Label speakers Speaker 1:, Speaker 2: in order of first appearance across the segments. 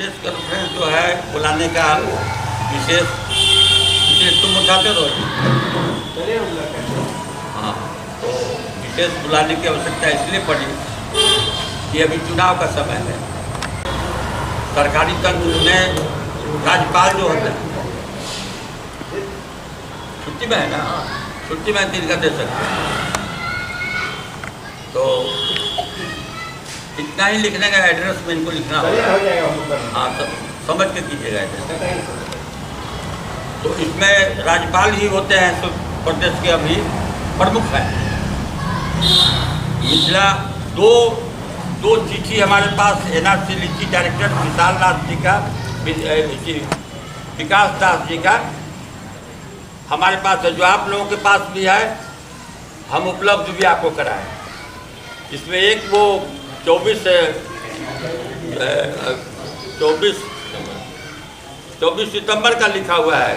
Speaker 1: Press conference जो है बुलाने का विशेष तुम उठाते रहो। हाँ, तो विशेष बुलाने की आवश्यकता इसलिए पड़ी कि अभी चुनाव का समय है। सरकारी तंत्र में राज्यपाल जो होता है छुट्टी में है ना, छुट्टी में 3 का दे सकते हैं। तो इतना ही लिखने का एड्रेस में इनको लिखना होगा। हाँ, तो समझ के कीजिएगा एड्रेस। तो इसमें राज्यपाल ही होते हैं तो प्रदेश के अभी प्रमुख हैं। पिछला दो चिट्ठी हमारे पास एनआरसी लिखी डायरेक्टर विशाल नाथ जी का, विकास दास जी का हमारे पास है, जो आप लोगों के पास भी है, हम उपलब्ध भी आपको कराएं। इसमें एक वो 24 सितंबर का लिखा हुआ है,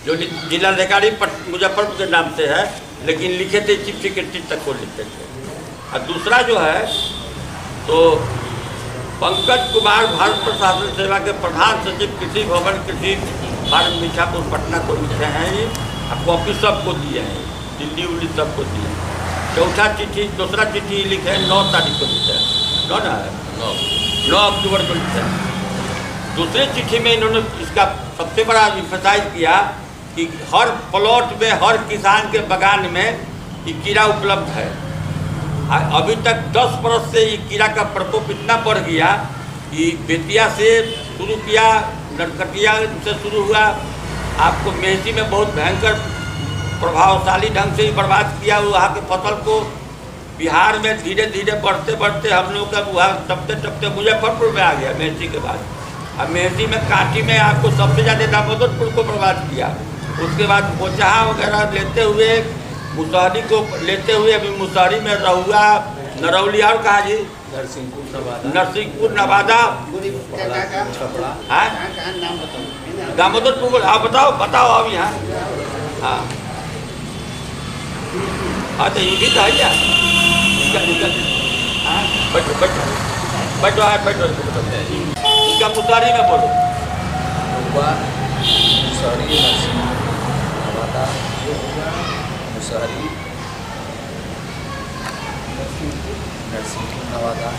Speaker 1: जो जिलाधिकारी मुजफ्फरपुर के नाम से है, लेकिन लिखे थे चीफ सेक्रेटरी तक को लिखते थे। और दूसरा जो है तो पंकज कुमार भारत प्रशासन सेवा के प्रधान सचिव कृषि भवन कृषि फार्म मीठापुर पटना को लिखे हैं ये, और कॉपी सबको दिए हैं, दिल्ली उल्ली सबको दिए हैं। चौथा चिट्ठी, दूसरा चिट्ठी लिखे 9 तारीख को लिखे हैं, 9 अक्टूबर को लिखे हैं। दूसरे चिट्ठी में इन्होंने इसका सबसे बड़ा इम्फसाइज किया कि हर प्लॉट में हर किसान के बगान में ये कीड़ा उपलब्ध है। अभी तक 10 बरस से ये कीड़ा का प्रकोप इतना बढ़ गया कि बेतिया से शुरू किया, नरकटिया से शुरू हुआ, आपको मेहसी में बहुत भयंकर प्रभावशाली ढंग से ही बर्बाद किया वहाँ के फसल को। बिहार में धीरे धीरे बढ़ते बढ़ते हम लोग का वहाँ टपते मुजफ्फरपुर में आ गया मेहसी के बाद। अब मेहसी में कांटी में आपको सबसे ज़्यादा दामोदरपुर को बर्बाद किया। उसके बाद बोचहा वगैरह लेते हुए मुसहरी को लेते हुए अभी मुसहरी में रहुआ, नरौली और कहा जी नरसिंहपुर नवादा, दामोदरपुर। आप बताओ अब यहाँ। हाँ हाँ, तो ये भी तो है क्या? बैठो इसका मुसहरी में बोलो।
Speaker 2: नरसिंहपुर नवादा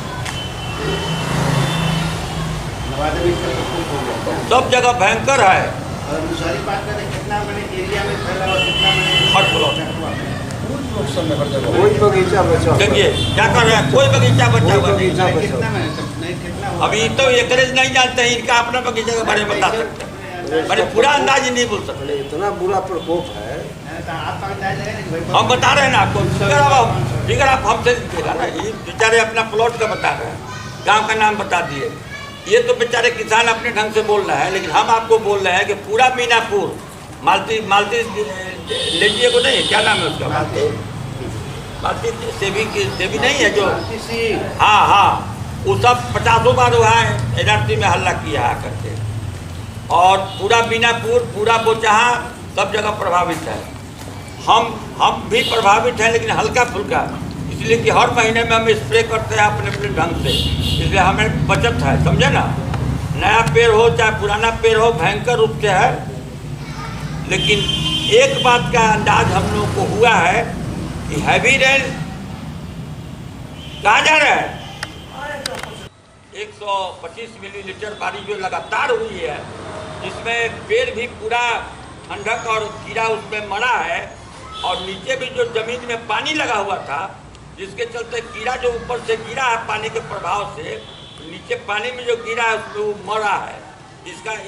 Speaker 1: सब जगह भयंकर है।
Speaker 3: और मुसहरी बात करें कितना बड़े एरिया में फैला हुआ, कितना बड़े
Speaker 2: कोई बगीचा बचा,
Speaker 1: देखिए क्या कर रहे हैं, कोई बगीचा बचा हुआ नहीं।
Speaker 3: कितना
Speaker 1: अभी तो एकरेज नहीं जानते हैं, इनका अपना बगीचे के बारे में बता सकते हैं, बड़े पूरा अंदाज नहीं बोल सकते।
Speaker 2: इतना बुरा प्रकोप है।
Speaker 1: हम बता रहे हैं ना आपको, फिगर आप हमसे देखा ना, ये बेचारे अपना प्लॉट का बता रहे हैं, गांव का नाम बता दिए। ये तो बेचारे किसान अपने ढंग से बोल रहे हैं, लेकिन हम आपको बोल रहे हैं कि पूरा मीनापुर मालती लीजिए को नहीं, क्या नाम है उसका, मालती सेवी नहीं है जो, हाँ, वो सब 50 बार वहाँ एनआरसी में हल्ला किया करके। और पूरा मीनापुर, पूरा बोचहा सब जगह प्रभावित है। हम भी प्रभावित हैं, लेकिन हल्का फुल्का, इसलिए कि हर महीने में हम स्प्रे करते हैं अपने अपने ढंग से, इसलिए हमें बचत है, समझे ना। नया पेड़ हो चाहे पुराना पेड़ हो, भयंकर रूप से है। लेकिन एक बात का अंदाज हम लोग को हुआ है कि हैवी रेन कहाँ जा रहा है, 125 मिलीलीटर बारिश जो लगातार हुई है, जिसमें पेड़ भी पूरा ठंडक और कीड़ा उसमें मरा है, और नीचे भी जो जमीन में पानी लगा हुआ था, जिसके चलते कीड़ा जो ऊपर से गिरा है पानी के प्रभाव से, नीचे पानी में जो गिरा है उसमें वो मरा है।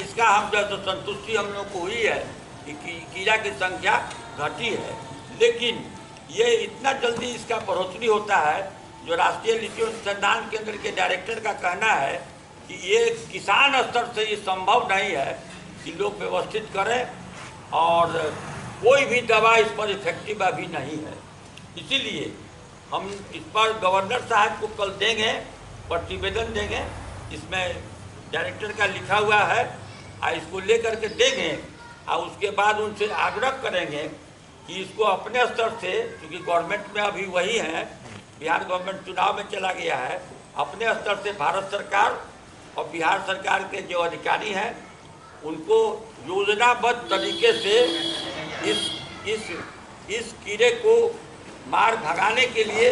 Speaker 1: इसका हम जो संतुष्टि हम लोग को हुई है कि कीड़ा की संख्या घटी है। लेकिन ये इतना जल्दी इसका बढ़ोतरी होता है, जो राष्ट्रीय लीची अनुसंधान केंद्र के डायरेक्टर का कहना है कि ये किसान स्तर से ये संभव नहीं है कि लोग व्यवस्थित करें, और कोई भी दवा इस पर इफेक्टिव अभी नहीं है। इसीलिए हम इस पर गवर्नर साहब को कल देंगे, प्रतिवेदन देंगे, इसमें डायरेक्टर का लिखा हुआ है, और इसको लेकर के देंगे, और उसके बाद उनसे आग्रह करेंगे कि इसको अपने स्तर से, क्योंकि गवर्नमेंट में अभी वही है, बिहार गवर्नमेंट चुनाव में चला गया है, अपने स्तर से भारत सरकार और बिहार सरकार के जो अधिकारी हैं उनको योजनाबद्ध तरीके से इस कीड़े को मार भगाने के लिए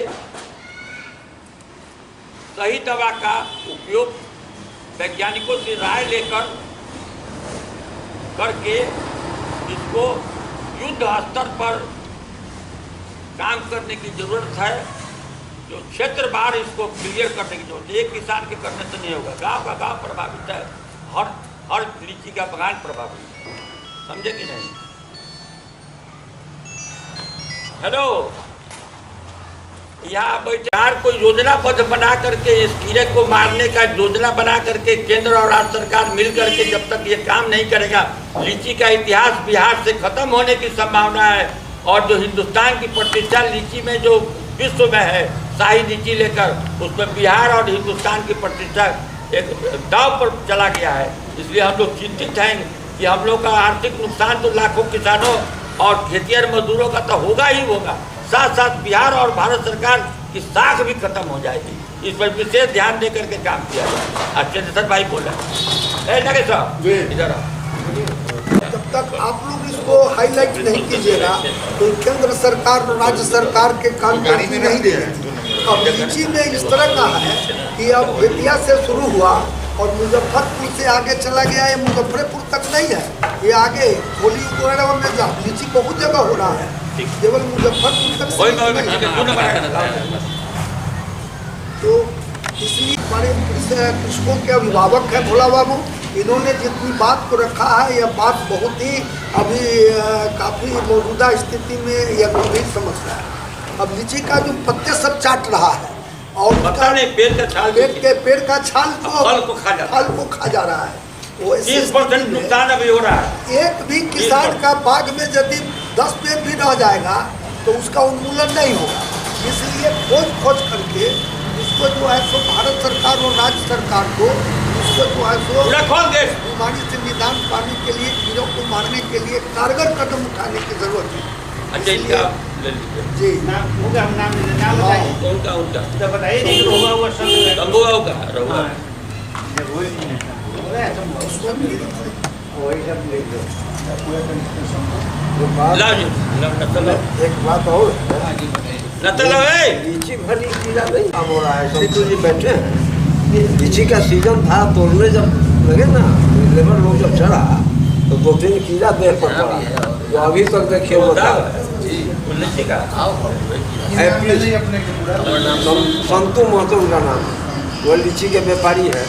Speaker 1: सही दवा का उपयोग वैज्ञानिकों से राय लेकर करके इसको युद्ध स्तर पर काम करने की जरूरत है। जो क्षेत्रवार इसको क्लियर करने की जरूरत है। एक किसान के करने से नहीं होगा, गांव का गांव प्रभावित है, हर लीची का बगान प्रभावित है। समझे कि नहीं? हेलो, यहाँ बैठार को योजनाबद्ध बना करके इस कीड़े को मारने का योजना बना करके केंद्र और राज्य सरकार मिल करके जब तक ये काम नहीं करेगा, लीची का इतिहास बिहार से खत्म होने की संभावना है। और जो हिंदुस्तान की प्रतिष्ठा लीची में जो विश्व में है, शाही लीची लेकर, उसमें बिहार और हिंदुस्तान की प्रतिष्ठा एक दाव पर चला गया है। इसलिए हम लोग चिंतित हैं कि हम लोग का आर्थिक नुकसान तो लाखों किसानों और खेतिहर मजदूरों का तो होगा ही होगा, साथ साथ बिहार और भारत सरकार की साख भी खत्म हो जाएगी। इस पर विशेष ध्यान दे करके काम किया जाए। चंद्रशेखर भाई बोला इधर
Speaker 4: जब तक आप लोग इसको हाईलाइट नहीं कीजिएगा तो केंद्र सरकार और राज्य सरकार के काम करती नहीं देगी। अब लीची में इस तरह का है कि अब बेतिया से शुरू हुआ और मुजफ्फरपुर से आगे चला गया। ये मुजफ्फरपुर तक नहीं है, ये आगे होली वगैरह में लीची बहुत जगह हो रहा है, केवल मुजफ्फरपुर तक। तो इसलिए हमारे कृषकों के अभिभावक हैं भोला बाबू, इन्होंने जितनी बात को रखा है, यह बात बहुत ही अभी काफ़ी मौजूदा स्थिति में यह गंभीर समस्या है। अब लीची का जो पत्ते सब चाट रहा है और पेड़ का छाल फल को खा जा रहा है। वो
Speaker 1: 30% नुकसान अभी हो रहा है।
Speaker 4: एक भी किसान का बाग में यदि 10 पेड़ भी रह जाएगा तो उसका उन्मूलन नहीं होगा। इसलिए खोज करके इसको जो है सो भारत सरकार और राज्य सरकार को इसको जो है सो बीमारी से निदान पाने के लिए, कीड़ों को मारने के लिए कारगर कदम उठाने की जरूरत है।
Speaker 1: अच्छा,
Speaker 4: जी
Speaker 3: नाम बताइए।
Speaker 1: उनका
Speaker 3: तो बताइए नहीं होगा वो सब
Speaker 1: रहुआ
Speaker 2: एक बात और
Speaker 1: लीची
Speaker 2: भली कीड़ा नहीं काम हो रहा है। संतु जी बैठे हैं, लीची का सीजन था, तोड़ने जब लगे ना, लेबर लोग जब चढ़ा तो 2-3 कीड़ा देर पर पड़ा, जो अभी तक देखिए होता है। संतु महतो उनका नाम, वो लीची के व्यापारी है।